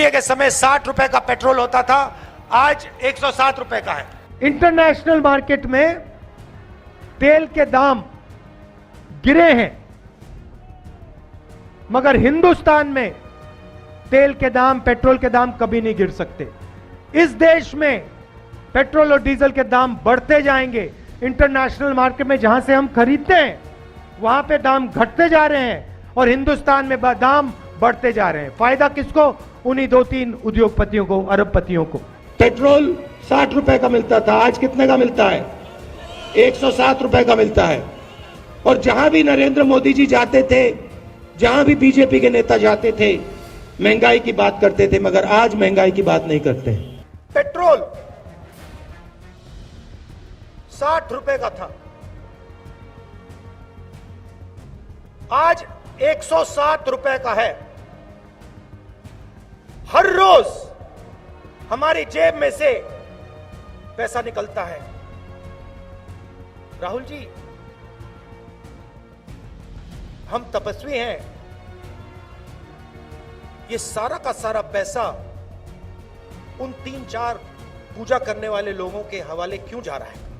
UPA के समय 60 रुपए का पेट्रोल होता था, आज 107 रुपए का है। इंटरनेशनल मार्केट में तेल के दाम गिरे हैं, मगर हिंदुस्तान में तेल के दाम, पेट्रोल के दाम कभी नहीं गिर सकते। इस देश में पेट्रोल और डीजल के दाम बढ़ते जाएंगे। इंटरनेशनल मार्केट में जहां से हम खरीदते हैं वहां पे दाम घटते जा रहे हैं और हिंदुस्तान में दाम बढ़ते जा रहे हैं। फायदा किसको? उन्हीं 2-3 उद्योगपतियों को, अरबपतियों को। पेट्रोल 60 रुपए का मिलता था, आज कितने का मिलता है? 107 रुपए का मिलता है। और जहां भी नरेंद्र मोदी जी जाते थे, जहां भी बीजेपी के नेता जाते थे, महंगाई की बात करते थे, मगर आज महंगाई की बात नहीं करते। पेट्रोल 60 रुपए का था, आज 107 रुपए का है। हर रोज हमारी जेब में से पैसा निकलता है। राहुल जी, हम तपस्वी हैं, ये सारा का सारा पैसा उन 3-4 पूजा करने वाले लोगों के हवाले क्यों जा रहा है?